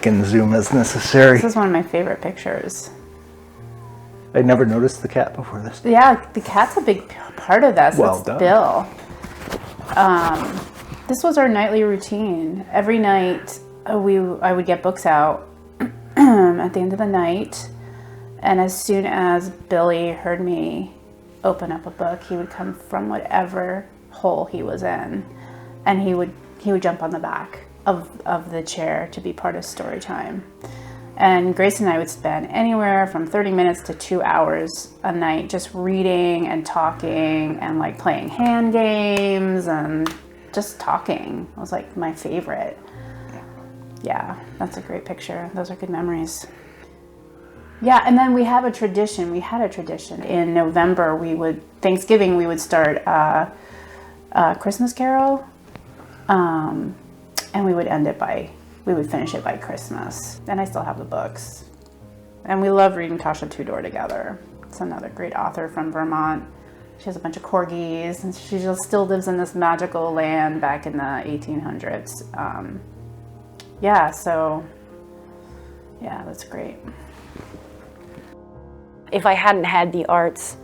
mic and zoom as necessary. This is one of my favorite pictures. I never noticed the cat before this. Yeah, the cat's a big part of this. Well That's done. Bill. This was our nightly routine. Every night I would get books out at the end of the night, and as soon as Billy heard me open up a book, he would come from whatever hole he was in, and he would jump on the back of the chair to be part of story time. And Grayson and I would spend anywhere from 30 minutes to 2 hours a night just reading and talking and like playing hand games and just talking. It was like my favorite. Yeah, that's a great picture. Those are good memories. Yeah, and then we had a tradition. In November, Thanksgiving, we would start a Christmas Carol, and we would finish it by Christmas. And I still have the books. And we love reading Tasha Tudor together. It's another great author from Vermont. She has a bunch of corgis, and she just still lives in this magical land back in the 1800s. That's great. If I hadn't had the arts,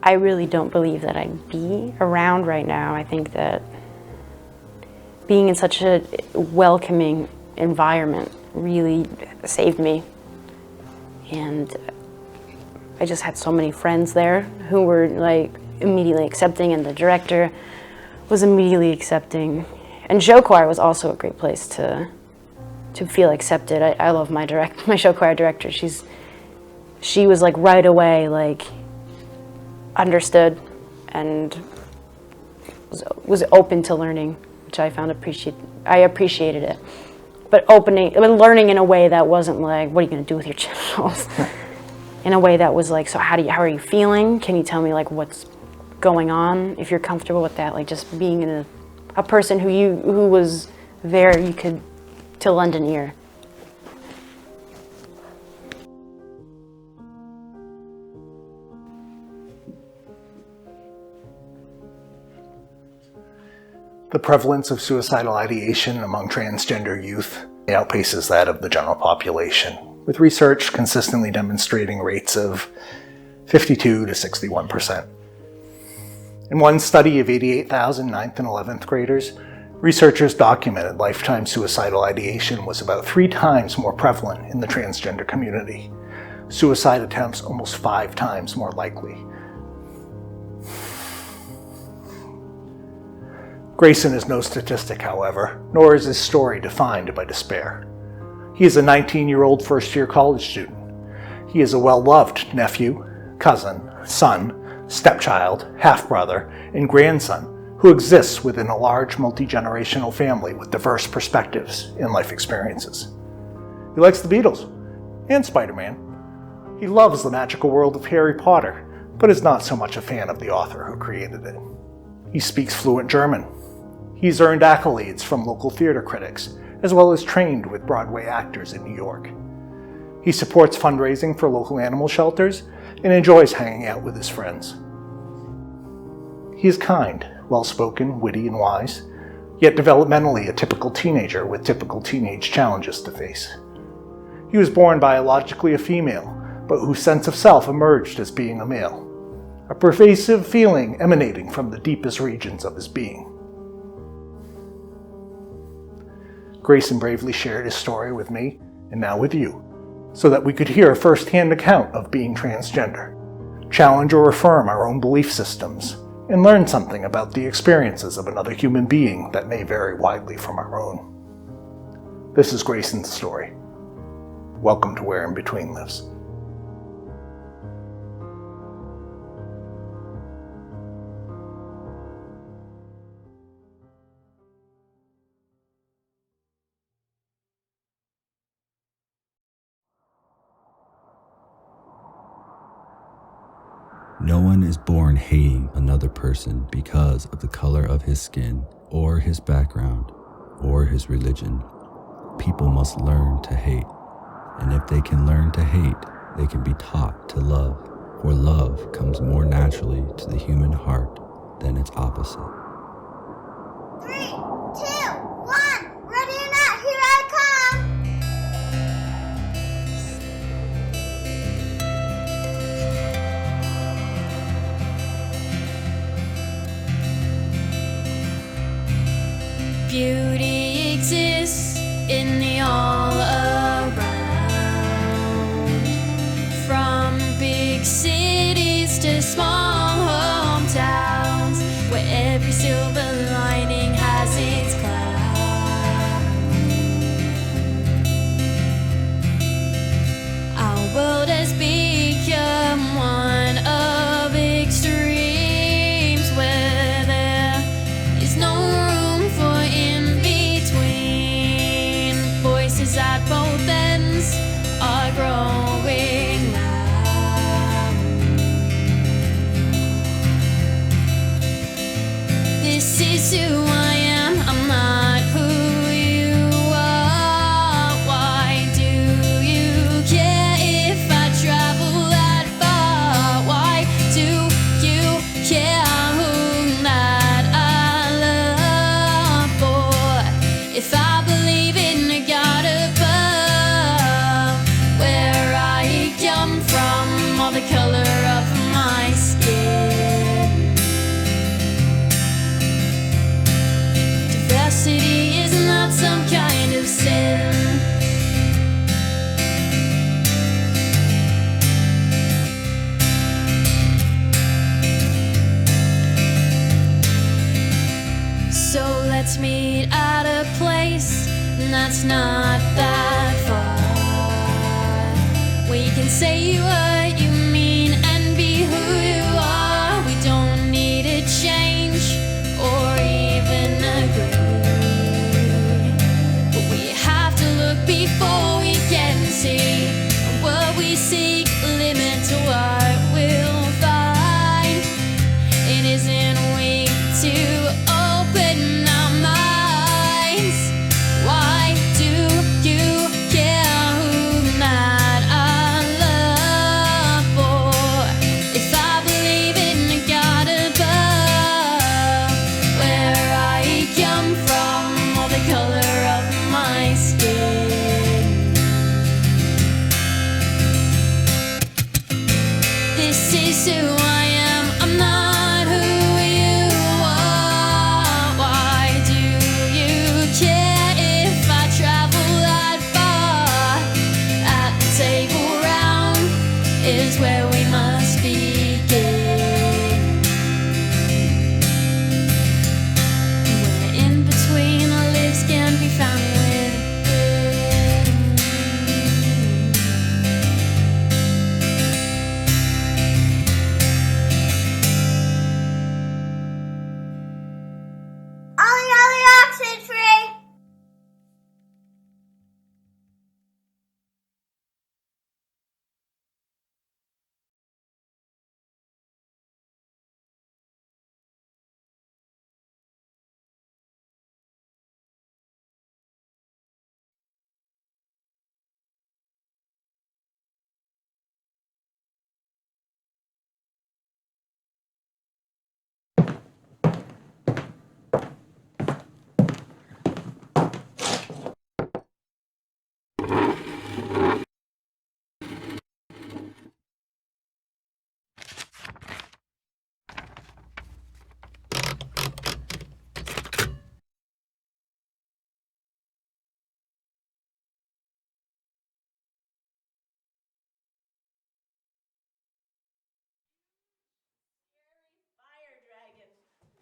I really don't believe that I'd be around right now. I think that being in such a welcoming environment really saved me. And I just had so many friends there who were like immediately accepting, and the director was immediately accepting. And show choir was also a great place to feel accepted. I love my show choir director. She was like right away like understood and was open to learning, which I found I appreciated it. But learning in a way that wasn't like, what are you going to do with your genitals? In a way that was like, so how are you feeling? Can you tell me like what's going on? If you're comfortable with that, like just being in a person who was there, you could to lend an ear. The prevalence of suicidal ideation among transgender youth outpaces that of the general population, with research consistently demonstrating rates of 52 to 61%. In one study of 88,000 9th and 11th graders, researchers documented lifetime suicidal ideation was about 3 times more prevalent in the transgender community. Suicide attempts almost 5 times more likely. Grayson is no statistic, however, nor is his story defined by despair. He is a 19-year-old first-year college student. He is a well-loved nephew, cousin, son, stepchild, half-brother, and grandson who exists within a large multi-generational family with diverse perspectives and life experiences. He likes the Beatles and Spider-Man. He loves the magical world of Harry Potter, but is not so much a fan of the author who created it. He speaks fluent German. He's earned accolades from local theater critics, as well as trained with Broadway actors in New York. He supports fundraising for local animal shelters and enjoys hanging out with his friends. He is kind, well-spoken, witty, and wise, yet developmentally a typical teenager with typical teenage challenges to face. He was born biologically a female, but whose sense of self emerged as being a male, a pervasive feeling emanating from the deepest regions of his being. Grayson bravely shared his story with me, and now with you, so that we could hear a first-hand account of being transgender, challenge or affirm our own belief systems, and learn something about the experiences of another human being that may vary widely from our own. This is Grayson's story. Welcome to Where In Between Lives. No one is born hating another person because of the color of his skin, or his background, or his religion. People must learn to hate. And if they can learn to hate, they can be taught to love, for love comes more naturally to the human heart than its opposite. 3, 2, 1, ready or not, here I come! the small hometowns where every silver lining has its cloud. Our world has become one of extremes where there is no room for in between. Voices at both ends are growing loud. This is who I am, I'm not who you are. Why do you care if I travel that far? Why do you care whom that I love for? If I believe in a God above, where I come from, or the color of my skin. Diversity is not some kind of sin. So let's meet at a place that's not that far, where you can say what you mean and be who you are. We don't need to change or even agree, but we have to look before we can see. What we seek limit to what we'll find. It isn't weak to open our minds. Why do you care whom that I love for? If I believe in a God above, where I come from, or the color of my skin. This is who I am, I'm not who you are. Why do you care if I travel that far? At the table round is where we must begin, where in between our lives can be found within. Ollie, Ollie, oxen free!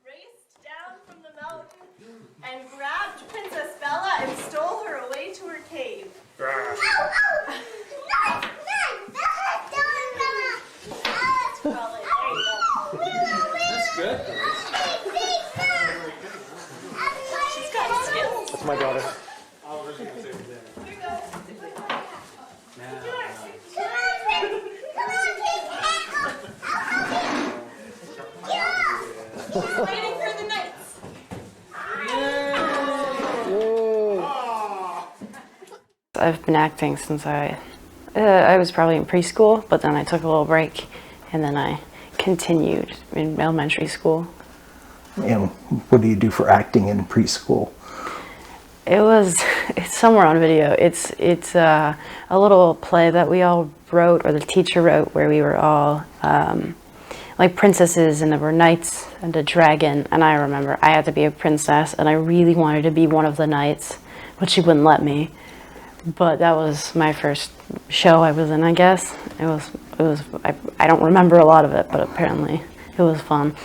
Raced down from the mountain and grabbed Princess Bella and stole her away to her cave. That's Prologue. There you go. That's good. She's got skills. That's my daughter. Waiting for the knights. I've been acting since I was probably in preschool, but then I took a little break, and then I continued in elementary school. And what do you do for acting in preschool? It's somewhere on video. It's a little play that we all wrote, or the teacher wrote, where we were all like princesses, and there were knights and a dragon, and I remember I had to be a princess, and I really wanted to be one of the knights, but she wouldn't let me. But that was my first show I was in, I guess. It was I don't remember a lot of it, but apparently it was fun.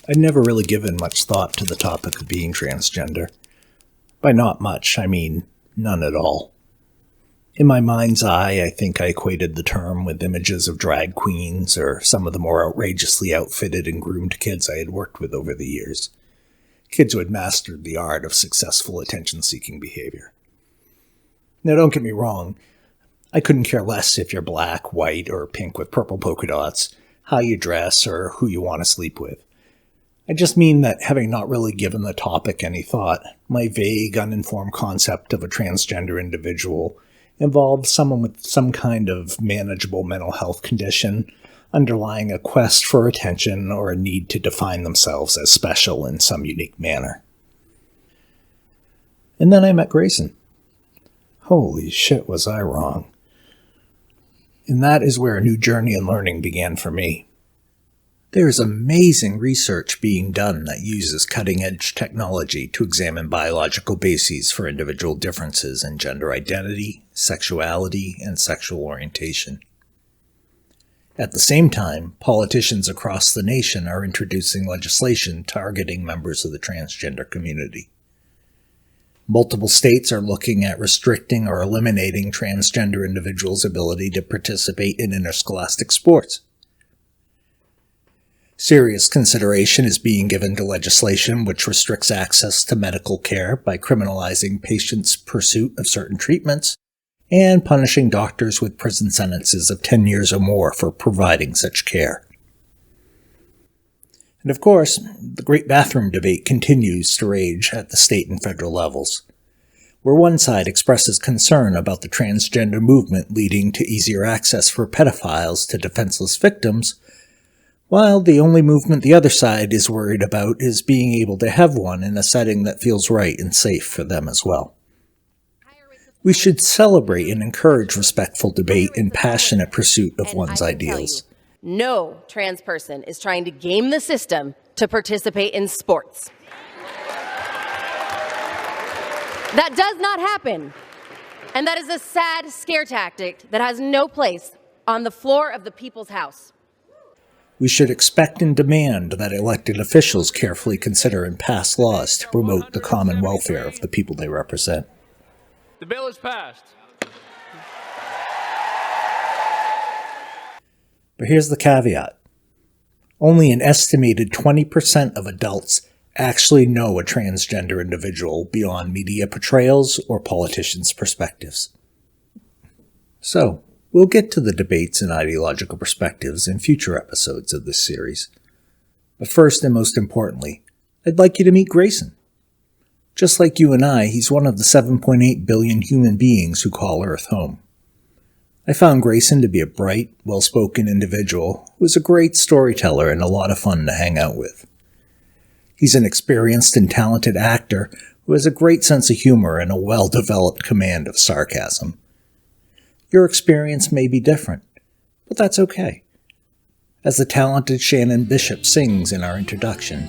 I'd never really given much thought to the topic of being transgender. By not much, I mean none at all. In my mind's eye, I think I equated the term with images of drag queens or some of the more outrageously outfitted and groomed kids I had worked with over the years. Kids who had mastered the art of successful attention-seeking behavior. Now, don't get me wrong. I couldn't care less if you're black, white, or pink with purple polka dots, how you dress, or who you want to sleep with. I just mean that, having not really given the topic any thought, my vague, uninformed concept of a transgender individual involved someone with some kind of manageable mental health condition, underlying a quest for attention or a need to define themselves as special in some unique manner. And then I met Grayson. Holy shit, was I wrong. And that is where a new journey in learning began for me. There is amazing research being done that uses cutting-edge technology to examine biological bases for individual differences in gender identity, sexuality, and sexual orientation. At the same time, politicians across the nation are introducing legislation targeting members of the transgender community. Multiple states are looking at restricting or eliminating transgender individuals' ability to participate in interscholastic sports. Serious consideration is being given to legislation which restricts access to medical care by criminalizing patients' pursuit of certain treatments and punishing doctors with prison sentences of 10 years or more for providing such care. And of course, the great bathroom debate continues to rage at the state and federal levels, where one side expresses concern about the transgender movement leading to easier access for pedophiles to defenseless victims, while the only movement the other side is worried about is being able to have one in a setting that feels right and safe for them as well. We should celebrate and encourage respectful debate and passionate pursuit of one's ideals. No trans person is trying to game the system to participate in sports. That does not happen. And that is a sad scare tactic that has no place on the floor of the people's house. We should expect and demand that elected officials carefully consider and pass laws to promote the common welfare of the people they represent. The bill is passed. But here's the caveat. Only an estimated 20% of adults actually know a transgender individual beyond media portrayals or politicians' perspectives. So, we'll get to the debates and ideological perspectives in future episodes of this series. But first and most importantly, I'd like you to meet Grayson. Just like you and I, he's one of the 7.8 billion human beings who call Earth home. I found Grayson to be a bright, well-spoken individual who is a great storyteller and a lot of fun to hang out with. He's an experienced and talented actor who has a great sense of humor and a well-developed command of sarcasm. Your experience may be different, but that's okay. As the talented Shannon Bishop sings in our introduction,